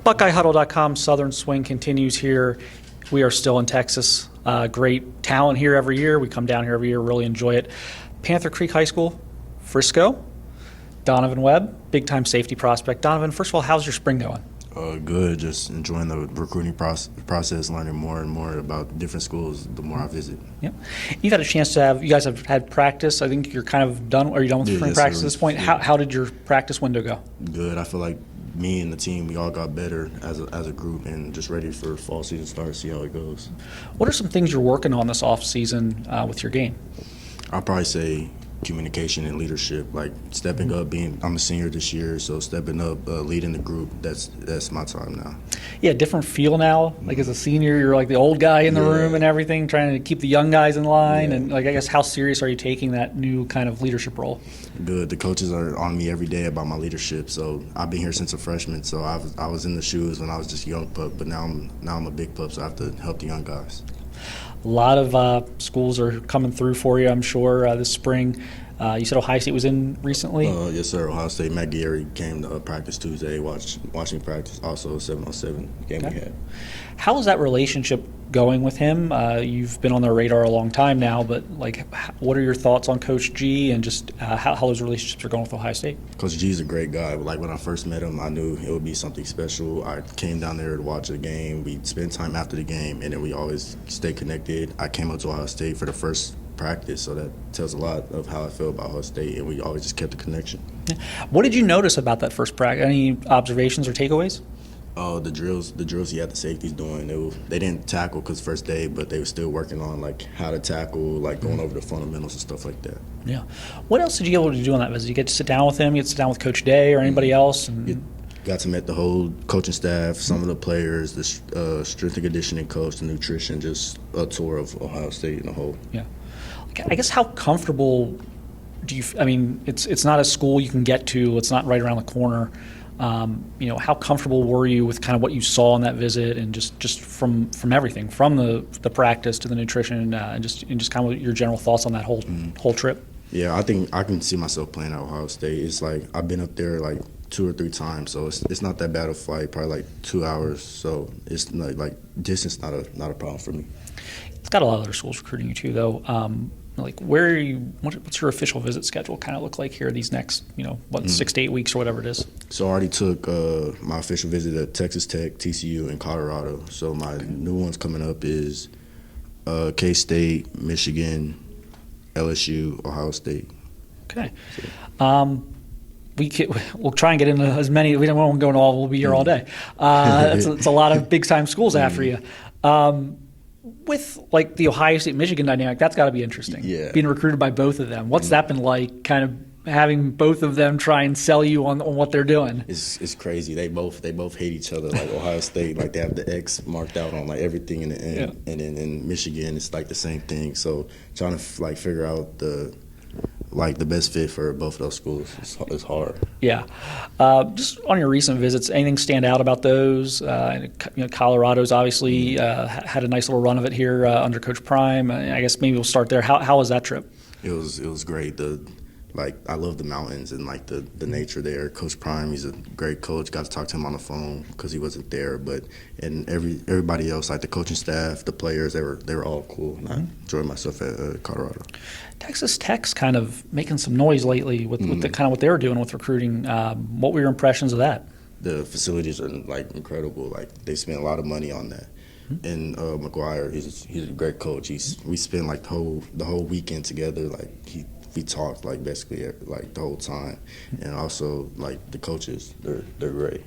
BuckeyeHuddle.com Southern Swing continues here. We are still in Texas. Great talent here every year. We come down here every year, really enjoy it. Panther Creek High School, Frisco. Donovan Webb, big-time safety prospect. Donovan, first of all, how's your spring going? Good. Just enjoying the recruiting process, learning more and more about different schools the more I visit. Yep. You've had a chance to you guys have had practice. I think you're kind of done. Are you done with spring practice at this point? Yeah. How did your practice window go? Good. I feel like me and the team, we all got better as a group and just ready for fall season start, see how it goes. What are some things you're working on this off season with your game? I'll probably say communication and leadership, like stepping up. I'm a senior this year, so stepping up, leading the group. That's my time now. Yeah, different feel now. Like as a senior, you're like the old guy in the room and everything, trying to keep the young guys in line. And like, I guess, how serious are you taking that new kind of leadership role? Good. The coaches are on me every day about my leadership. So I've been here since a freshman. So I was in the shoes when I was just a young pup, but now I'm a big pup, so I have to help the young guys. A lot of schools are coming through for you, I'm sure, this spring. You said Ohio State was in recently? Yes, sir. Ohio State. Matt Gary came to practice Tuesday, watching practice. Also, 7-on-7 game we had. How is that relationship going with him? You've been on their radar a long time now, but like, what are your thoughts on Coach G and just how those relationships are going with Ohio State? Coach G is a great guy. Like when I first met him, I knew it would be something special. I came down there to watch the game. We spent time after the game, and then we always stay connected. I came up to Ohio State for the first practice, so that tells a lot of how I feel about Ohio State, and we always just kept the connection. What did you notice about that first practice? Any observations or takeaways? Oh, the drills he had the safeties doing. They didn't tackle because first day, but they were still working on like how to tackle, like going over the fundamentals and stuff like that. Yeah. What else did you get able to do on that visit? You get to sit down with him, you get to sit down with Coach Day or anybody else? And got to meet the whole coaching staff, some of the players, the strength and conditioning coach, the nutrition, just a tour of Ohio State in a whole. Yeah. I guess how comfortable do you? I mean, it's not a school you can get to. It's not right around the corner. How comfortable were you with kind of what you saw on that visit, and just from everything, from the practice to the nutrition, and just kind of your general thoughts on that whole trip? Yeah, I think I can see myself playing at Ohio State. It's like I've been up there like 2 or 3 times, so it's not that bad a flight, probably like 2 hours. So it's not, like distance not a problem for me. It's got a lot of other schools recruiting you too, though. Like, where are you? What's your official visit schedule kind of look like here these next, 6 to 8 weeks or whatever it is? So I already took my official visit at Texas Tech, TCU, and Colorado. So my new ones coming up is K-State, Michigan, LSU, Ohio State. Okay. We'll try and get into as many. We don't want to go into all. We'll be here all day. It's a lot of big-time schools after you. With like the Ohio State Michigan dynamic, that's got to be interesting. Yeah. Being recruited by both of them, what's that been like? Kind of having both of them try and sell you on what they're doing. It's crazy. They both hate each other. Like Ohio State, like they have the X marked out on like everything, and then in Michigan, it's like the same thing. So trying to like figure out the best fit for both of those schools is hard. Yeah. Just on your recent visits, anything stand out about those? Colorado's obviously had a nice little run of it here under Coach Prime. I guess maybe we'll start there. How was that trip? It was great. I love the mountains and like the nature there. Coach Prime, he's a great coach. Got to talk to him on the phone because he wasn't there. And everybody else, like the coaching staff, the players, they were all cool. And I enjoyed myself at Colorado. Texas Tech's kind of making some noise lately with the kind of what they were doing with recruiting. What were your impressions of that? The facilities are like incredible. Like they spent a lot of money on that. And McGuire, he's a great coach. We spent like the whole weekend together. Like we talked like basically like the whole time, and also like the coaches, they're great.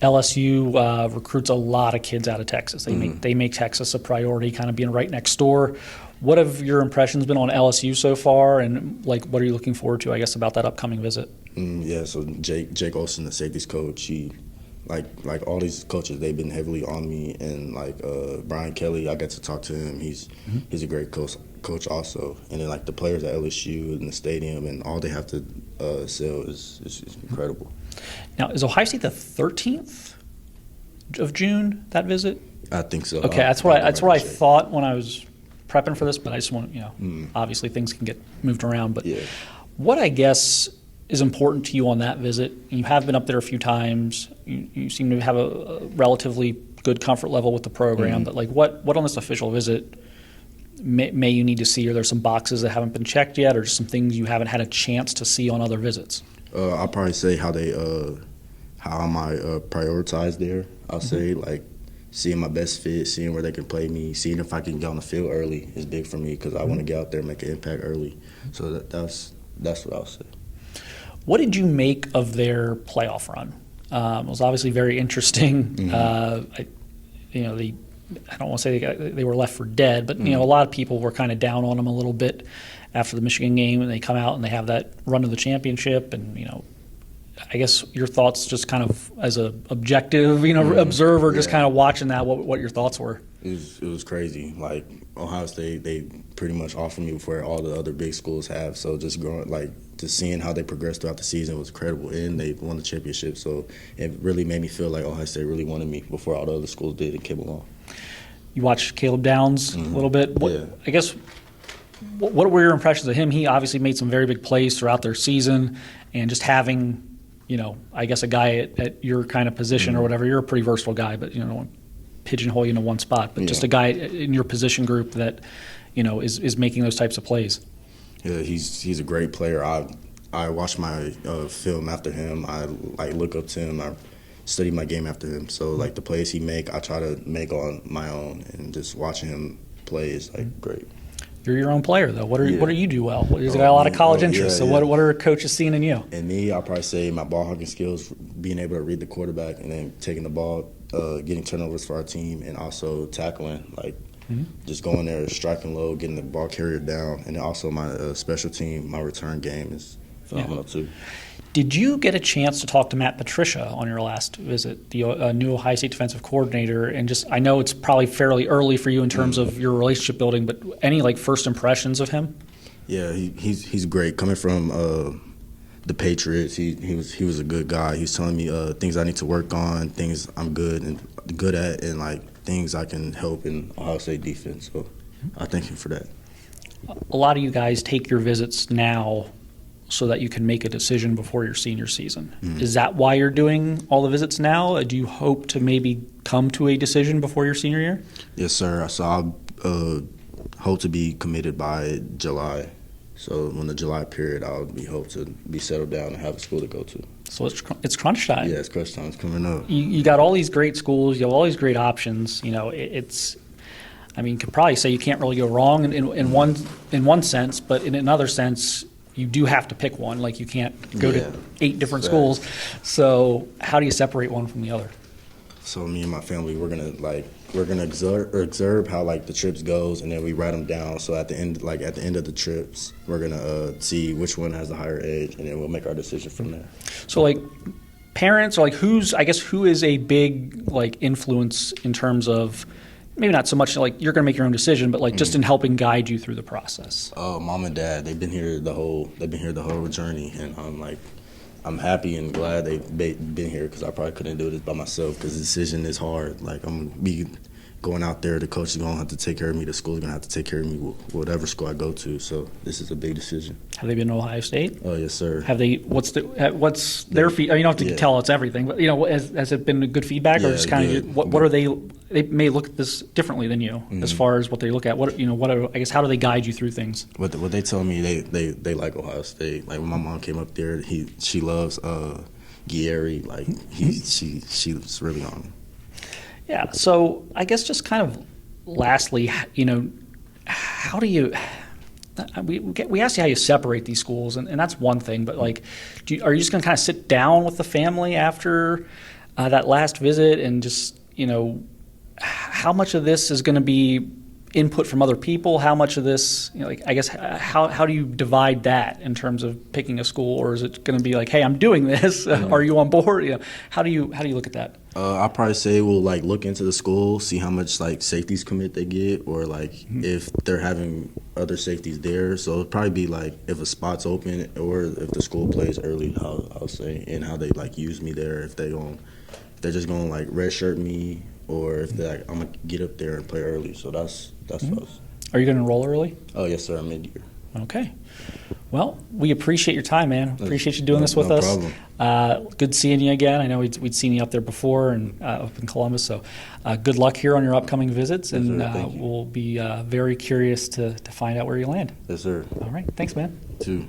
LSU recruits a lot of kids out of Texas. They make Texas a priority, kind of being right next door. What have your impressions been on LSU so far, and like what are you looking forward to, I guess, about that upcoming visit? So Jake Olsen, the safeties coach, he like all these coaches, they've been heavily on me, and like Brian Kelly, I got to talk to him. He's a great coach also, and then like the players at LSU and the stadium and all they have to sell is incredible. Now, is Ohio State the 13th of June, that visit? I think so. Okay, that's what I thought when I was prepping for this, but I just want obviously things can get moved around. But what I guess is important to you on that visit? You have been up there a few times. You seem to have a relatively good comfort level with the program. But like, what on this official visit may you need to see? Are there some boxes that haven't been checked yet, or just some things you haven't had a chance to see on other visits? I'll probably say how am I prioritized there. I'll say like seeing my best fit, seeing where they can play me, seeing if I can get on the field early is big for me because I want to get out there and make an impact early. So that's what I'll say. What did you make of their playoff run? It was obviously very interesting. I don't want to say they were left for dead, but a lot of people were kind of down on them a little bit after the Michigan game, and they come out and they have that run to the championship. And I guess your thoughts, just kind of as a objective, observer, just kind of watching that. What your thoughts were? It was crazy. Like Ohio State, they pretty much offered me before all the other big schools have. So just seeing how they progressed throughout the season was incredible, and they won the championship. So it really made me feel like Ohio State really wanted me before all the other schools did and came along. You watched Caleb Downs a little bit. I guess what were your impressions of him? He obviously made some very big plays throughout their season, and just having, I guess a guy at your kind of position or whatever. You're a pretty versatile guy, but don't pigeonhole you into one spot. But just a guy in your position group that is making those types of plays. Yeah, he's a great player. I watch my film after him. I look up to him. I study my game after him. So the plays he make, I try to make on my own, and just watching him play is great. You're your own player, though. What do you do well? He's got a lot of college interests. So what are coaches seeing in you? And me, I'll probably say my ball hawking skills, being able to read the quarterback and then taking the ball, getting turnovers for our team, and also tackling, just going there, striking low, getting the ball carrier down. And then also my special team, my return game is phenomenal too. Did you get a chance to talk to Matt Patricia on your last visit, the new Ohio State defensive coordinator? And I know it's probably fairly early for you in terms of your relationship building, but any first impressions of him? Yeah, he's great. Coming from the Patriots, he was a good guy. He's telling me things I need to work on, things I'm good at, and things I can help in Ohio State defense. So I thank him for that. A lot of you guys take your visits now so that you can make a decision before your senior season. Is that why you're doing all the visits now? Do you hope to maybe come to a decision before your senior year? Yes, sir. So I hope to be committed by July. So when the July period, hope to be settled down and have a school to go to. So it's crunch time. Yeah, it's crunch time. It's coming up. You got all these great schools. You have all these great options. You could probably say you can't really go wrong in one sense, but in another sense, you do have to pick one. You can't go to 8 different schools. So how do you separate one from the other? So me and my family, we're gonna observe how the trips goes, and then we write them down. So at the end of the trips, we're gonna see which one has the higher edge, and then we'll make our decision from there. So parents, or who is a big influence in terms of, maybe not so much you're going to make your own decision, but just in helping guide you through the process? Mom and dad, they've been here the whole journey, and I'm happy and glad they've been here because I probably couldn't do this by myself because the decision is hard. I'm going to be going out there, the coach is going to have to take care of me, the school is going to have to take care of me, whatever school I go to. So this is a big decision. Have they been to Ohio State? Oh, yes, sir. Have they? What's their feedback? You don't have to tell us everything, but has it been good feedback, or just kind of what are they? They may look at this differently than you as far as what they look at. I guess how do they guide you through things? What they tell me, they like Ohio State. When my mom came up there, she loves Guerrieri. She's really on him. Yeah. So I guess just kind of lastly, how do you? We asked you how you separate these schools, and that's one thing. But are you just going to kind of sit down with the family after that last visit and just how much of this is going to be input from other people? How much of this, I guess, how do you divide that in terms of picking a school, or is it going to be hey, I'm doing this? Are you on board? How do you look at that? I'll probably say we'll look into the school, see how much safeties commit they get, or if they're having other safeties there. So it'll probably be if a spot's open, or if the school plays early, I'll say, and how they use me there. If they're just going to redshirt me, or if they're I'm gonna get up there and play early. So that's us. Are you going to enroll early? Oh yes, sir. I'm mid-year. Okay. Well, we appreciate your time, man. Appreciate you doing this with no us. problem. Good seeing you again. I know we'd seen you up there before and up in Columbus. So good luck here on your upcoming visits, Yes, and sir. Thank you. we'll be very curious to find out where you land. Yes, sir. All right. Thanks, man. Too.